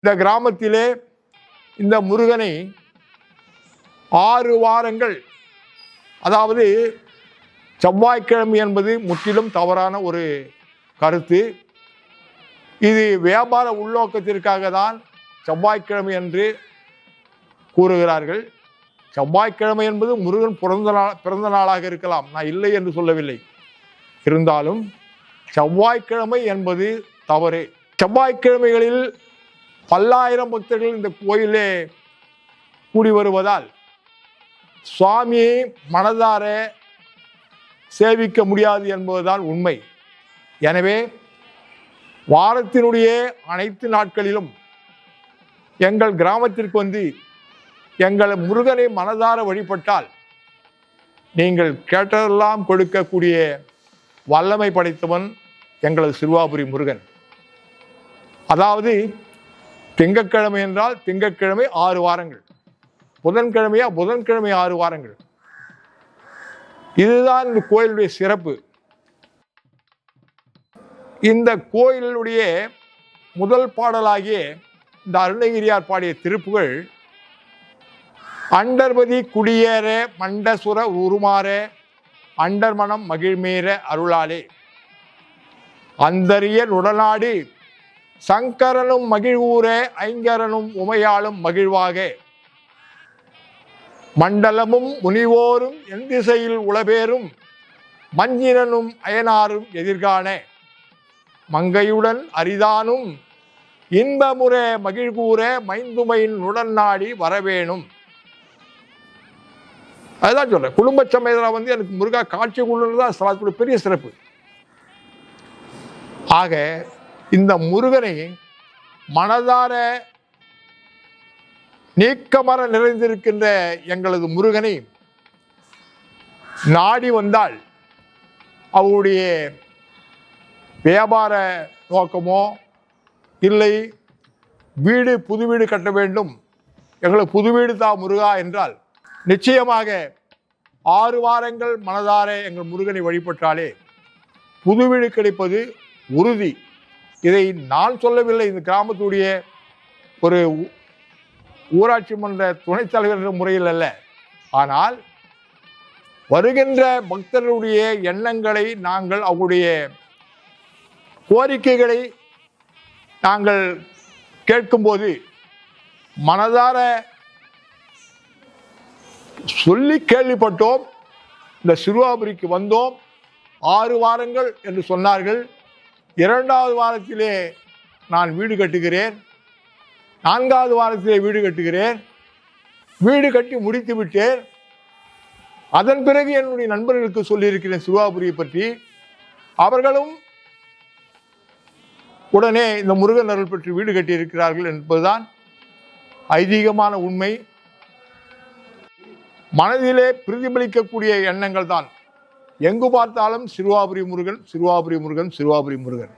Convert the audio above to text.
இந்த கிராமத்திலே இந்த முருகனை 6 வாரங்கள், அதாவது செவ்வாய்க்கிழமை என்பது முற்றிலும் தவறான ஒரு கருத்து. இது வியாபார உள்நோக்கத்திற்காக தான் செவ்வாய்க்கிழமை என்று கூறுகிறார்கள். செவ்வாய்க்கிழமை என்பது முருகன் பிறந்த நாளாக இருக்கலாம், நான் இல்லை என்று சொல்லவில்லை. இருந்தாலும் செவ்வாய்க்கிழமை என்பது தவறு. செவ்வாய்க்கிழமைகளில் பல்லாயிரம் பக்தர்கள் இந்த கோயிலே கூடி வருவதால் சுவாமியை மனதார சேவிக்க முடியாது என்பதுதான் உண்மை. எனவே வாரத்தினுடைய அனைத்து நாட்களிலும் எங்கள் கிராமத்திற்கு வந்து எங்கள் முருகனை மனதார வழிபட்டால் நீங்கள் கேட்டதெல்லாம் கொடுக்கக்கூடிய வல்லமை படைத்தவன் எங்களது சிறுவாபுரி முருகன். அதாவது திங்கட்கிழமை என்றால் திங்கட்கிழமை 6 வாரங்கள், புதன்கிழமை 6 வாரங்கள். இதுதான் இந்த கோயிலுடைய சிறப்பு. இந்த கோயிலுடைய முதல் பாடலாகிய இந்த அருணகிரியார் பாடிய திருப்புகள் அண்டர்பதி குடியேற மண்டசுர உருமாற அண்டர்மனம் மகிழ்மீற அருளாலே அந்தரிய நுடநாடு சங்கரனும் மகிழ்வூர ஐங்கரனும் உமையாளும் மகிழ்வாக மண்டலமும் முனிவோரும் என் திசையில் உளபேரும் மஞ்சினனும் அயனாரும் எதிர்காண மங்கையுடன் அரிதானும் இன்பமுற மகிழ்கூற மைந்துமையின் நுடநாடி வரவேணும். அதுதான் சொல்றேன். குடும்ப சமயத்தில் வந்து எனக்கு முருகா காட்சி கொள்ளுதான் ஸ்தலத்துடைய பெரிய சிறப்பு. ஆக இந்த முருகனை மனதார நீக்கமர நிறைந்திருக்கின்ற எங்களது முருகனை நாடி வந்தால் அவருடைய வியாபார நோக்கமோ இல்லை புது வீடு கட்ட வேண்டும், எங்களுக்கு புது வீடு தா முருகா என்றால் நிச்சயமாக 6 வாரங்கள் மனதார எங்கள் முருகனை வழிபட்டாலே புது வீடு கிடைப்பது உறுதி. இதை நான் சொல்லவில்லை, இந்த கிராமத்துடைய ஒரு ஊராட்சி மன்ற துணைத் தலைவர் என்ற முறையில் அல்ல. ஆனால் வருகின்ற பக்தர்களுடைய எண்ணங்களை நாங்கள், அவருடைய கோரிக்கைகளை நாங்கள் கேட்கும்போது மனதார சொல்லி கேள்விப்பட்டோம். இந்த சிறுவாபுரிக்கு வந்தோம், 6 வாரங்கள் என்று சொன்னார்கள். 2வது வாரத்திலே நான் வீடு கட்டுகிறேன், 4வது வாரத்திலே வீடு கட்டுகிறேன், வீடு கட்டி முடித்து விட்டேன். அதன் பிறகு என்னுடைய நண்பர்களுக்கு சொல்லியிருக்கிறேன் சிறுவாபுரியை பற்றி. அவர்களும் உடனே இந்த முருகன் அருள் பெற்று வீடு கட்டியிருக்கிறார்கள் என்பதுதான் ஐதீகமான உண்மை. மனதிலே பிரதிபலிக்கக்கூடிய எண்ணங்கள் தான். எங்கு பார்த்தாலும் சிறுவாபுரி முருகன், சிறுவாபுரி முருகன், சிறுவாபுரி முருகன்.